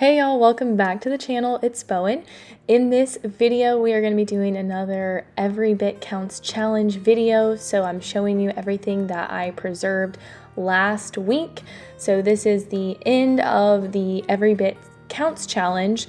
Hey y'all, welcome back to the channel. It's Bowen. In this video, we are going to be doing another Every Bit Counts challenge video. So I'm showing you everything that I preserved last week. So this is the end of the Every Bit Counts challenge,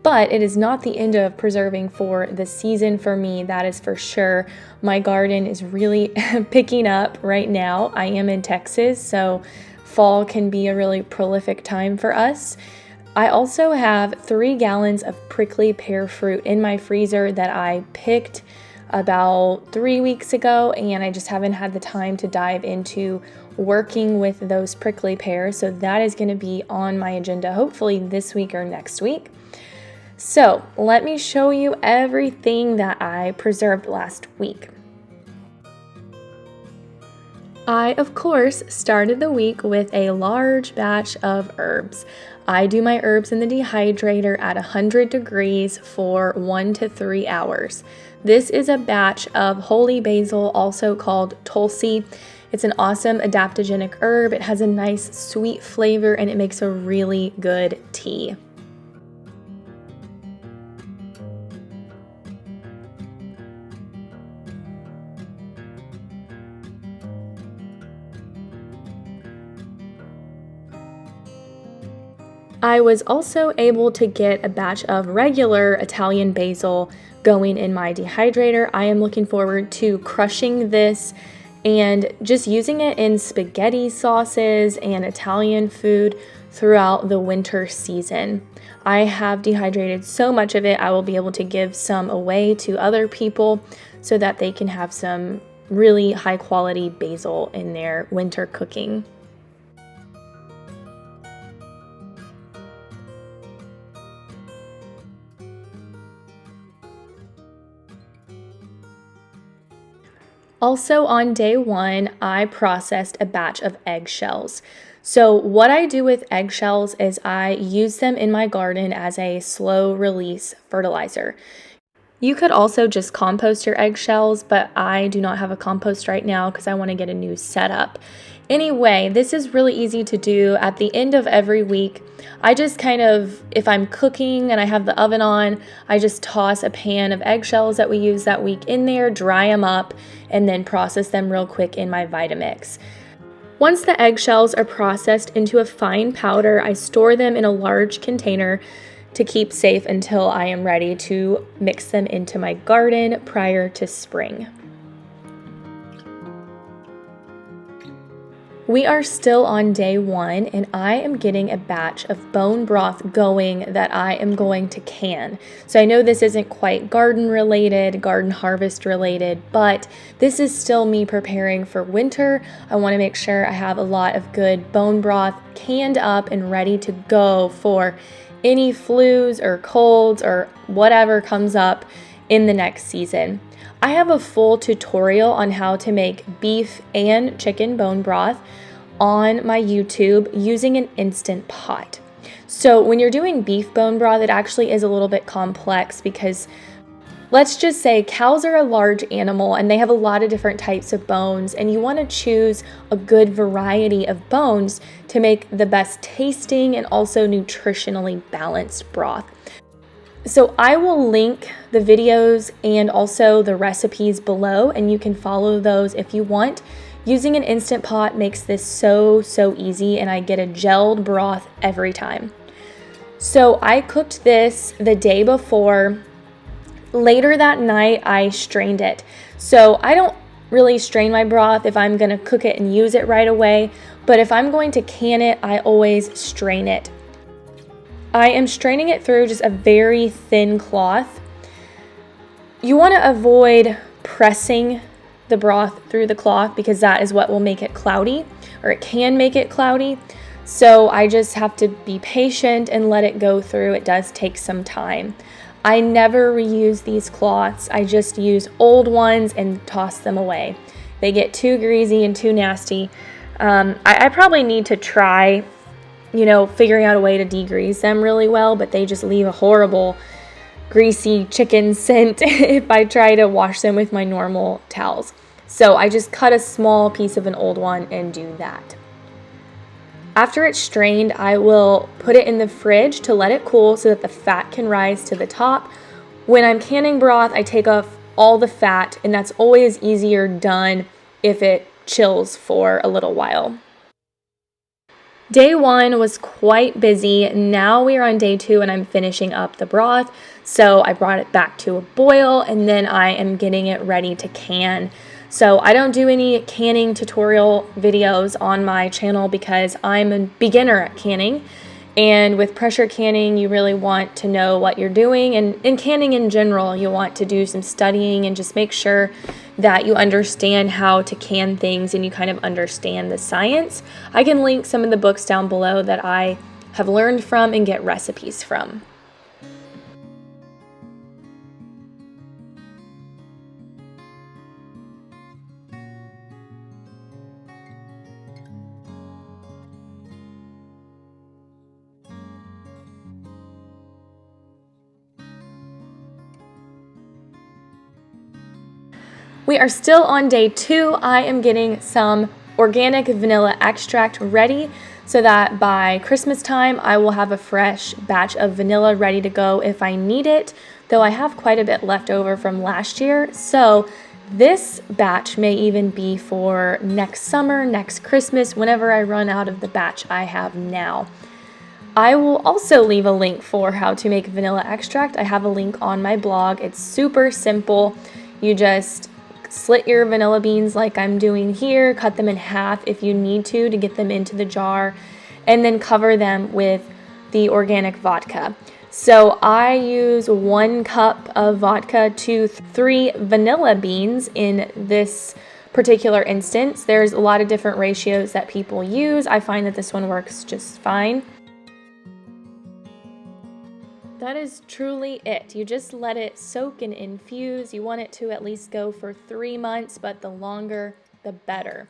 but it is not the end of preserving for the season for me, that is for sure. My garden is really picking up right now. I am in Texas, so fall can be a really prolific time for us. I also have 3 gallons of prickly pear fruit in my freezer that I picked about 3 weeks ago, and I just haven't had the time to dive into working with those prickly pears. So that is going to be on my agenda hopefully this week or next week. So let me show you everything that I preserved last week. I, of course, started the week with a large batch of herbs. I do my herbs in the dehydrator at 100 degrees for 1 to 3 hours. This is a batch of holy basil, also called tulsi. It's an awesome adaptogenic herb. It has a nice sweet flavor and it makes a really good tea. I was also able to get a batch of regular Italian basil going in my dehydrator. I am looking forward to crushing this and just using it in spaghetti sauces and Italian food throughout the winter season. I have dehydrated so much of it, I will be able to give some away to other people so that they can have some really high quality basil in their winter cooking. Also on day 1, I processed a batch of eggshells. So what I do with eggshells is I use them in my garden as a slow release fertilizer. You could also just compost your eggshells, but I do not have a compost right now because I want to get a new setup. Anyway, this is really easy to do. At the end of every week, I just if I'm cooking and I have the oven on, I just toss a pan of eggshells that we use that week in there, dry them up, and then process them real quick in my Vitamix. Once the eggshells are processed into a fine powder, I store them in a large container to keep safe until I am ready to mix them into my garden prior to spring. We are still on day 1 and I am getting a batch of bone broth going that I am going to can. So I know this isn't quite garden related, garden harvest related, but this is still me preparing for winter. I want to make sure I have a lot of good bone broth canned up and ready to go for any flus or colds or whatever comes up in the next season. I have a full tutorial on how to make beef and chicken bone broth on my YouTube using an Instant Pot. So when you're doing beef bone broth, it actually is a little bit complex because let's just say cows are a large animal and they have a lot of different types of bones, and you want to choose a good variety of bones to make the best tasting and also nutritionally balanced broth. So I will link the videos and also the recipes below, and you can follow those if you want. Using an Instant Pot makes this so easy, and I get a gelled broth every time. So I cooked this the day before. Later that night, I strained it. So I don't really strain my broth if I'm going to cook it and use it right away, but if I'm going to can it, I always strain it. I am straining it through just a very thin cloth. You want to avoid pressing the broth through the cloth because that is what will make it cloudy, or it can make it cloudy. So I just have to be patient and let it go through. It does take some time. I never reuse these cloths. I just use old ones and toss them away. They get too greasy and too nasty. I probably need to try figuring out a way to degrease them really well, but they just leave a horrible greasy chicken scent if I try to wash them with my normal towels. So I just cut a small piece of an old one and do that. After it's strained, I will put it in the fridge to let it cool so that the fat can rise to the top. When I'm canning broth, I take off all the fat, and that's always easier done if it chills for a little while. Day 1 was quite busy. Now we are on day 2 and I'm finishing up the broth. So I brought it back to a boil and then I am getting it ready to can. So I don't do any canning tutorial videos on my channel because I'm a beginner at canning. And with pressure canning, you really want to know what you're doing. And in canning in general, you want to do some studying and just make sure that you understand how to can things and you kind of understand the science. I can link some of the books down below that I have learned from and get recipes from. We are still on day 2. I am getting some organic vanilla extract ready so that by Christmas time I will have a fresh batch of vanilla ready to go if I need it, though I have quite a bit left over from last year. So this batch may even be for next summer, next Christmas, whenever I run out of the batch I have now. I will also leave a link for how to make vanilla extract. I have a link on my blog. It's super simple. You just slit your vanilla beans like I'm doing here, cut them in half if you need to get them into the jar, and then cover them with the organic vodka. So I use 1 cup of vodka to 3 vanilla beans in this particular instance. There's a lot of different ratios that people use. I find that this one works just fine. That is truly it. You just let it soak and infuse. You want it to at least go for 3 months, but the longer, the better.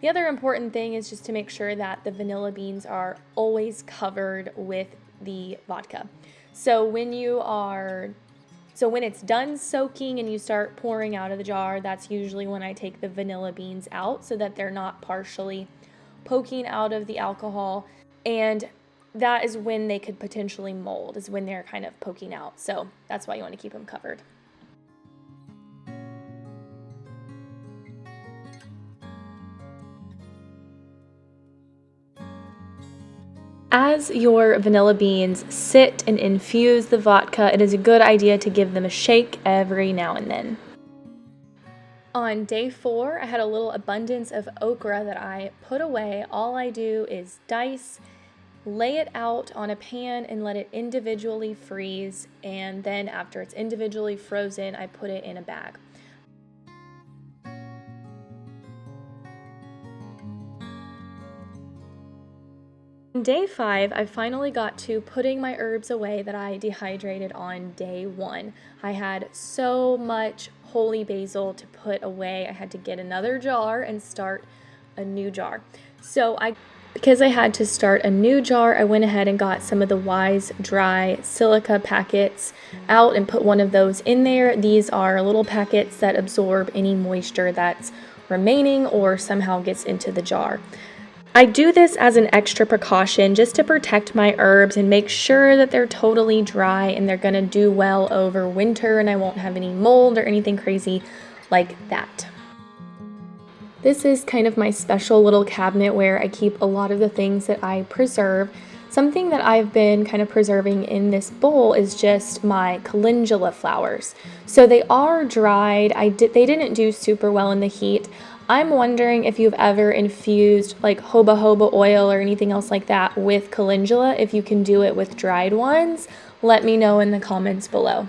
The other important thing is just to make sure that the vanilla beans are always covered with the vodka. So when it's done soaking and you start pouring out of the jar, that's usually when I take the vanilla beans out so that they're not partially poking out of the alcohol. And that is when they could potentially mold, is when they're kind of poking out. So that's why you want to keep them covered. As your vanilla beans sit and infuse the vodka, it is a good idea to give them a shake every now and then. On day 4, I had a little abundance of okra that I put away. All I do is dice, lay it out on a pan and let it individually freeze, and then after it's individually frozen, I put it in a bag. On day 5, I finally got to putting my herbs away that I dehydrated on day 1. I had so much holy basil to put away. I had to get another jar and start a new jar. Because I had to start a new jar, I went ahead and got some of the Wise Dry silica packets out and put one of those in there. These are little packets that absorb any moisture that's remaining or somehow gets into the jar. I do this as an extra precaution just to protect my herbs and make sure that they're totally dry and they're going to do well over winter and I won't have any mold or anything crazy like that. This is kind of my special little cabinet where I keep a lot of the things that I preserve. Something that I've been kind of preserving in this bowl is just my calendula flowers. So they are dried. They didn't do super well in the heat. I'm wondering if you've ever infused like jojoba oil or anything else like that with calendula. If you can do it with dried ones, let me know in the comments below.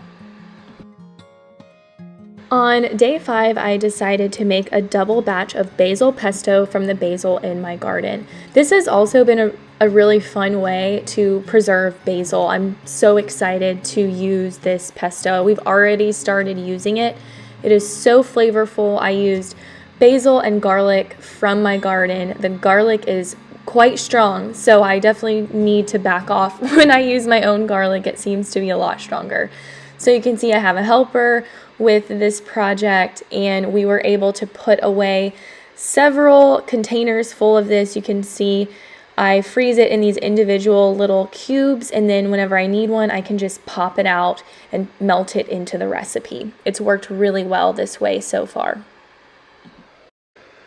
On day 5, I decided to make a double batch of basil pesto from the basil in my garden. This has also been a really fun way to preserve basil. I'm so excited to use this pesto. We've already started using it. It is so flavorful. I used basil and garlic from my garden. The garlic is quite strong, so I definitely need to back off when I use my own garlic. It seems to be a lot stronger. So you can see I have a helper with this project, and we were able to put away several containers full of this. You can see I freeze it in these individual little cubes, and then whenever I need one, I can just pop it out and melt it into the recipe. It's worked really well this way so far.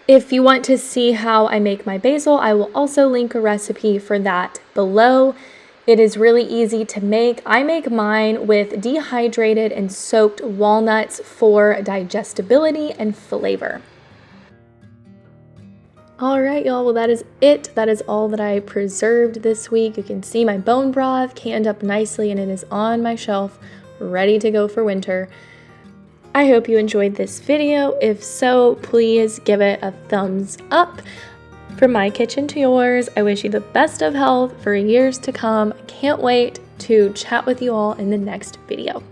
If you want to see how I make my basil, I will also link a recipe for that below. It is really easy to make. I make mine with dehydrated and soaked walnuts for digestibility and flavor. All right, y'all, well, that is it. That is all that I preserved this week. You can see my bone broth canned up nicely, and it is on my shelf, ready to go for winter. I hope you enjoyed this video. If so, please give it a thumbs up. From my kitchen to yours, I wish you the best of health for years to come. I can't wait to chat with you all in the next video.